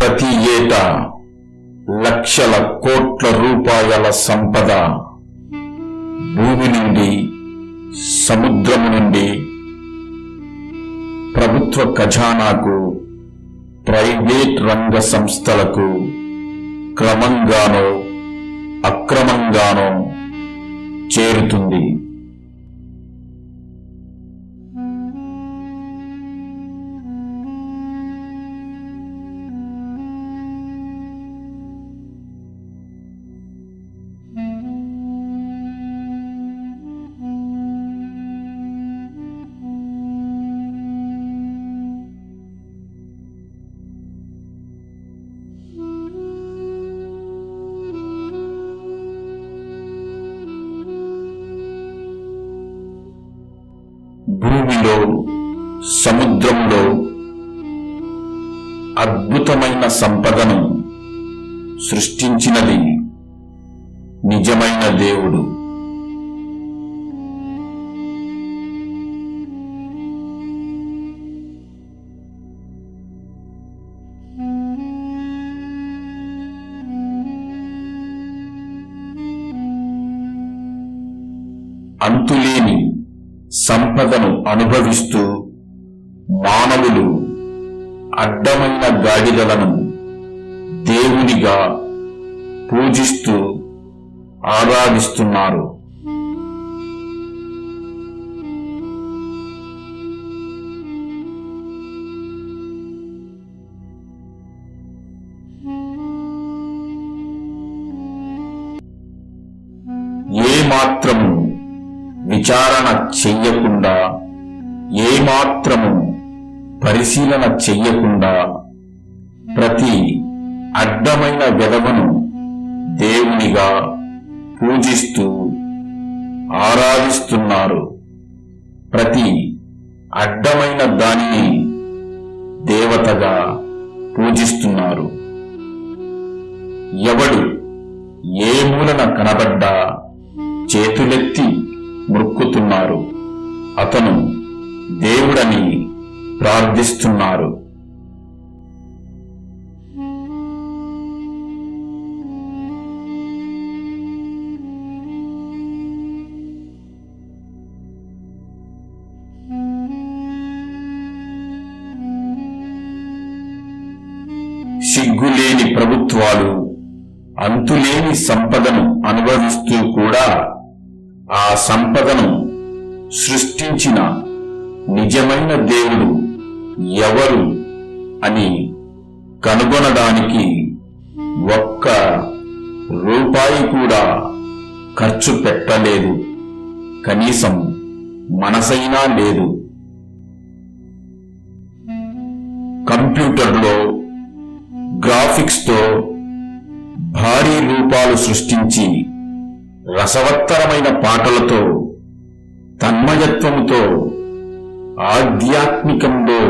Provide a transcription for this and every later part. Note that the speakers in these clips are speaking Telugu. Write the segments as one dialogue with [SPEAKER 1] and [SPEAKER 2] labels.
[SPEAKER 1] ప్రతి ఏటా లక్షల కోట్ల రూపాయల సంపద భూమి నుండి, సముద్రము నుండి ప్రభుత్వ ఖజానాకు, ప్రైవేట్ రంగ సంస్థలకు క్రమంగానో అక్రమంగానో చేరుతుంది. భూమిలో, సముద్రంలో అద్భుతమైన సంపదను సృష్టించినది నిజమైన దేవుడు. అంతులేని సంపదను అనుభవిస్తూ మానవులు అడ్డమైన గాడిదలను దేవునిగా పూజిస్తూ ఆరాధిస్తున్నారు. ఏమాత్రము విచారణ చెయ్యకుండా, ఏమాత్రము పరిశీలన చెయ్యకుండా ప్రతి అడ్డమైన వెధవను దేవునిగా పూజిస్తూ ఆరాధిస్తున్నారు. ప్రతి అడ్డమైన దానిని దేవతగా పూజిస్తున్నారు. ఎవడు ఏ మూలన కనబడ్డా చేతులెత్తి మొక్కుతున్నారు. అతను దేవుడని ప్రార్థిస్తున్నారు. సిగ్గులేని ప్రభుత్వాలు అంతులేని సంపదను అనుభవిస్తూ కూడా ఆ సంపదను సృష్టించిన నిజమైన దేవుడు ఎవరు అని కనుగొనడానికి ఒక్క రూపాయి కూడా ఖర్చు పెట్టలేదు. కనీసం మనసైనా లేదు. కంప్యూటర్లో గ్రాఫిక్స్తో భారీ రూపాలు సృష్టించి రసవత్తరమైన పాటలతో, తన్మయత్వముతో, ఆధ్యాత్మికంలో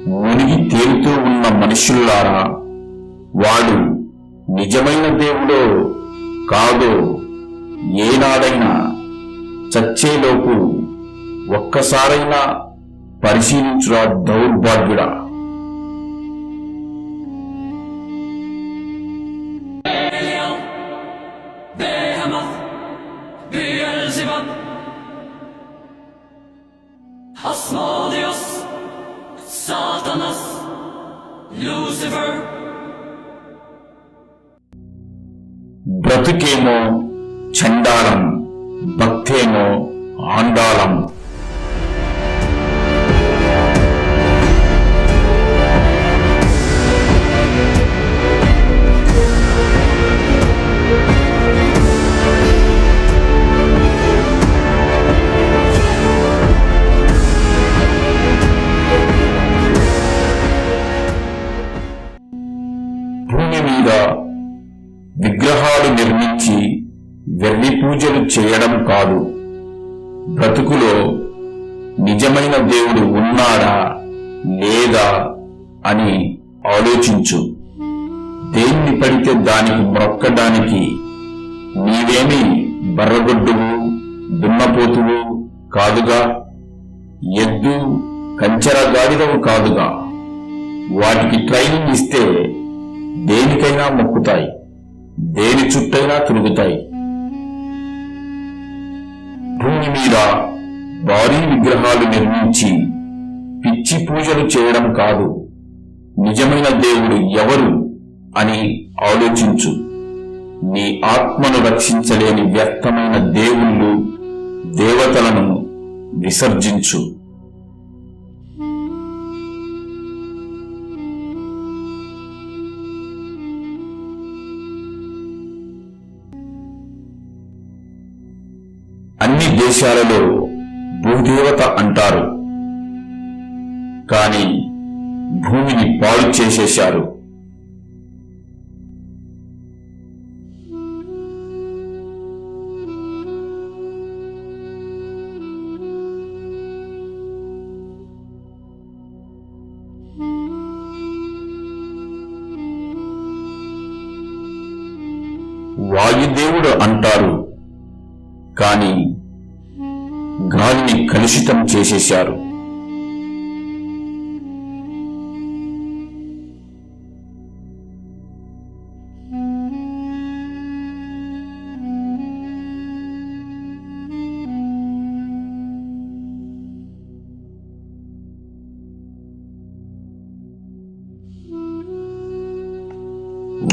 [SPEAKER 1] మునిగి తేలుతూ ఉన్న మనుష్యులారా, వాడు నిజమైన దేవుడో కాదో ఏనాడైనా చచ్చేలోపు ఒక్కసారైనా పరిశీలించురా దౌర్భాగ్యుడా.
[SPEAKER 2] Asmodeus, Satanas, Lucifer.
[SPEAKER 1] బ్రతుకేమో చండాలం, భక్తేమో ఆండాళం. విగ్రహాలు నిర్మించి వెర్రి పూజలు చేయడం కాదు. బ్రతుకులో నిజమైన దేవుడు ఉన్నాడా లేదా అని ఆలోచించు. దేన్ని పడితే దానికి మొక్కడానికి నీవేమి బర్రగొడ్డువు, దున్నపోతువు కాదుగా, ఎద్దు కంచెర గాడిదవు కాదుగా. వాటికి ట్రైనింగ్ ఇస్తే దేనికైనా మొక్కుతాయి, దేని చుట్టైనా తిరుగుతాయి. భూమి మీద భారీ విగ్రహాలు నిర్మించి పిచ్చి పూజలు చేయడం కాదు, నిజమైన దేవుడు ఎవరు అని ఆలోచించు. నీ ఆత్మను రక్షించలేని వ్యర్థమైన దేవుళ్ళు, దేవతలను విసర్జించు. అన్ని దేశాలలో భూదేవత అంటారు, కానీ భూమిని పాడు చేసేశారు. వాయుదేవుడు అంటారు, కానీ గాలిని కలుషితం చేసేశారు.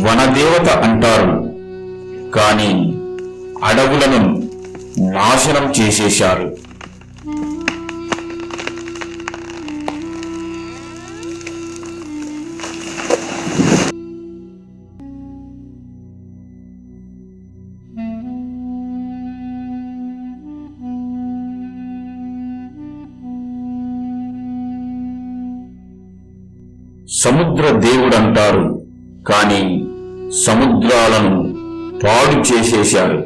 [SPEAKER 1] వనదేవత అంటారు, కానీ అడవులను నాశనం చేసేశారు. సముద్ర దేవుడంటారు, కానీ సముద్రాలను పాడు చేసేశారు.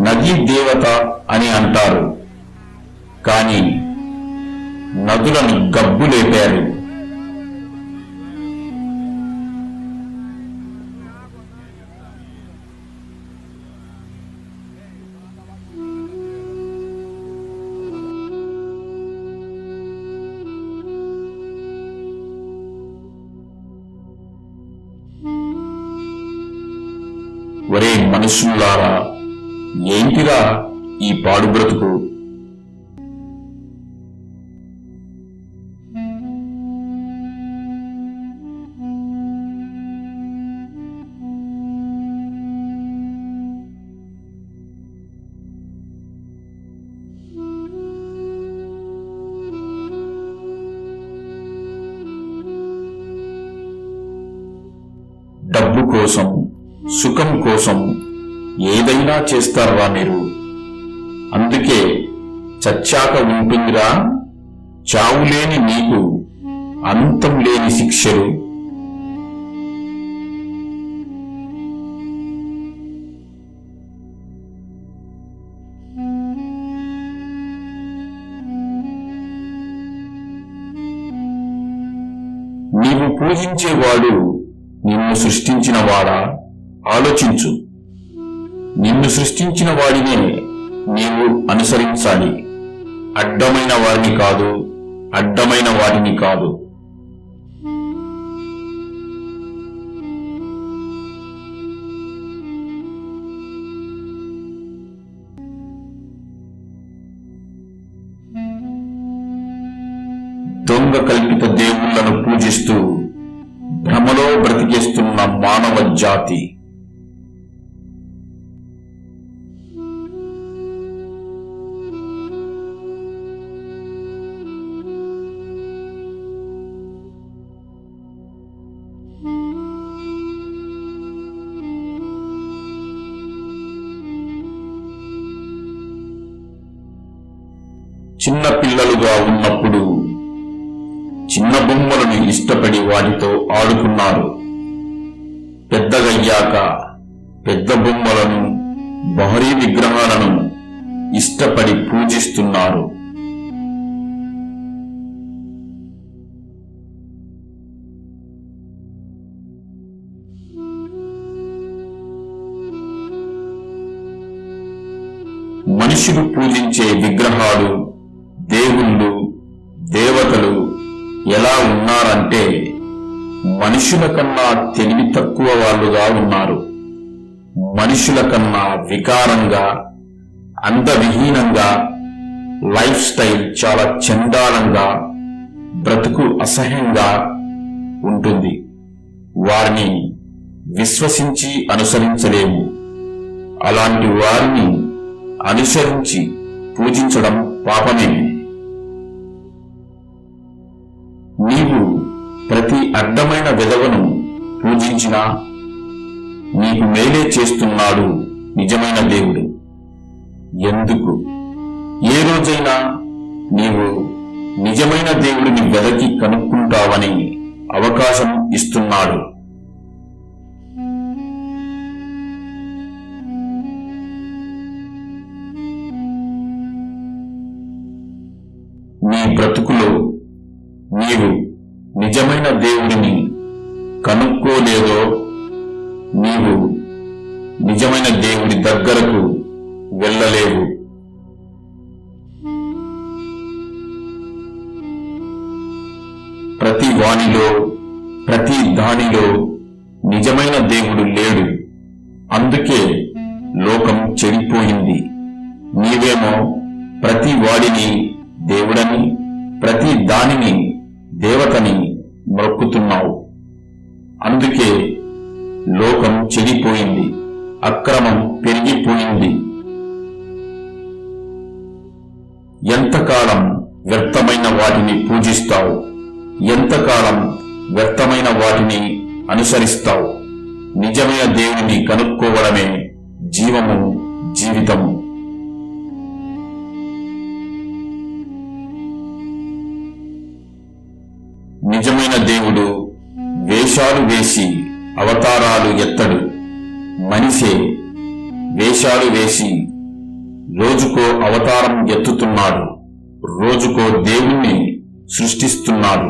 [SPEAKER 1] నదీ దేవత అని అంటారు, కానీ నదులను గబ్బులేపారు. ఒరే మనుషులారా, ఏంటిరా ఈ పాడు బ్రతుకు? డబ్బు కోసం, సుఖం కోసం ఏదైనా చేస్తారా మీరు? అందుకే చచ్చాక ఉంటుందిరా చావులేని నీకు అంతం లేని శిక్షలు. నీవు పూజించేవాడు నిన్ను సృష్టించిన వాడా? ఆలోచించు. నిన్ను సృష్టించిన వాడినే నీవు అనుసరించాలి, అడ్డమైన వారిని కాదు, అడ్డమైన వాటిని కాదు. దొంగ కల్పిత దేవుళ్లను పూజిస్తూ భ్రమలో బ్రతికేస్తున్న మానవ జాతి. చిన్న పిల్లలుగా ఉన్నప్పుడు చిన్న బొమ్మలను ఇష్టపడి వాటితో ఆడుకున్నారు. పెద్దగయ్యాక పెద్ద బొమ్మలను, భారీ విగ్రహాలను ఇష్టపడి పూజిస్తున్నారు. మనుషులు పూజించే విగ్రహాలు, దేవుళ్ళు, దేవతలు ఎలా ఉన్నారంటే మనుషుల కన్నా తెలివి తక్కువ వాళ్ళుగా ఉన్నారు. మనుషుల కన్నా వికారంగా, అందవిహీనంగా, లైఫ్ స్టైల్ చాలా చండాలంగా, బ్రతుకు అసహ్యంగా ఉంటుంది. వారిని విశ్వసించి అనుసరించలేము. అలాంటి వారిని అనుసరించి పూజించడం పాపమే. నీవు ప్రతి అడ్డమైన విధవను పూజించినా నీకు మేలే చేస్తున్నాడు నిజమైన దేవుడు. ఎందుకు? ఏ రోజైనా నీవు నిజమైన దేవుడిని వెదకి కనుక్కుంటావని అవకాశం ఇస్తున్నాడు. నీ బ్రతుకులో నీవు నిజమైన దేవుడిని కనుక్కోలేదో నీవు నిజమైన దేవుడి దగ్గరకు వెళ్ళలేవు. ప్రతి వానిలో, ప్రతి దానిలో నిజమైన దేవుడు లేడు. అందుకే లోకం చెడిపోయింది. నీవేమో ప్రతి వాడిని దేవుడని, ప్రతి దానిని దేవతని మొక్కుతున్నావు. అందుకే లోకం చెడిపోయింది, అక్రమం పెరిగిపోయింది. ఎంతకాలం వ్యర్థమైన వాటిని పూజిస్తావు? ఎంతకాలం వ్యర్థమైన వాటిని అనుసరిస్తావు? నిజమైన దేవుని కనుక్కోవడమే జీవము, జీవితము. నిజమైన దేవుడు వేషాలు వేసి అవతారాలు ఎత్తడు. మనిషే వేషాలు వేసి రోజుకో అవతారం ఎత్తుతున్నాడు, రోజుకో దేవుణ్ణి సృష్టిస్తున్నాడు.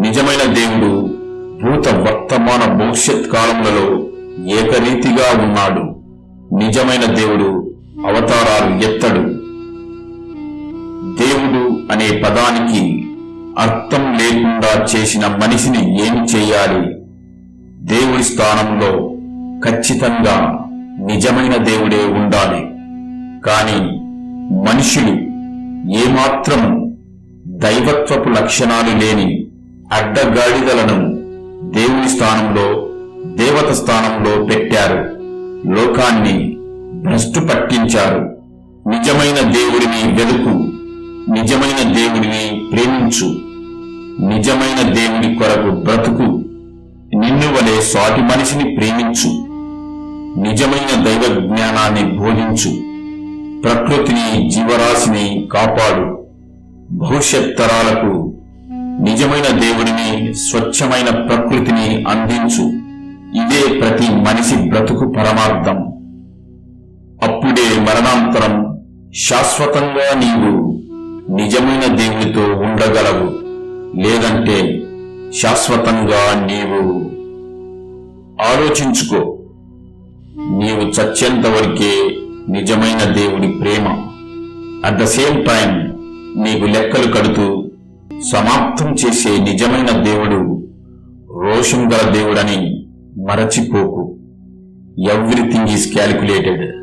[SPEAKER 1] నిజమైన దేవుడు భూత, వర్తమాన, భవిష్యత్ కాలములలో ఏకరీతిగా ఉన్నాడు. నిజమైన దేవుడు అవతారాలు ఎత్తడు. దేవుడు అనే పదానికి అర్థం లేకుండా చేసిన మనిషిని ఏమి చేయాలి? దేవుడి స్థానంలో ఖచ్చితంగా నిజమైన దేవుడే ఉండాలి. కాని మనుషులు ఏమాత్రం దైవత్వపు లక్షణాలు లేని అడ్డగాడిదలను దేవుని స్థానంలో, దేవత స్థానంలో పెట్టారు. లోకాన్ని భ్రష్టు పట్టించారు. నిజమైన దేవుడిని వెదుకు, నిజమైన దేవుడిని ప్రేమించు, నిజమైన దేవుడి కొరకు బ్రతుకు, నిన్ను వలె సాటి మనిషిని ప్రేమించు, నిజమైన దైవ జ్ఞానాన్ని బోధించు, ప్రకృతిని, జీవరాశిని కాపాడు, భవిష్యత్ తరాలకు నిజమైన దేవుడిని, స్వచ్ఛమైన ప్రకృతిని అందించు. ఇదే ప్రతి మనిషి బ్రతుకు పరమార్థం. అప్పుడే మరణాంతరం శాశ్వతంగా నీవు నిజమైన దేవునితో ఉండగలవు. లేదంటే శాశ్వతంగా నీవు ఆలోచించుకో. నీవు చచ్చేంత వరకే నిజమైన దేవుడి ప్రేమ. అట్ ద సేమ్ టైం నీకు లెక్కలు కడుతూ సమాప్తం చేసే నిజమైన దేవుడు రోషం గల దేవుడని మరచిపోకు. Everything is calculated.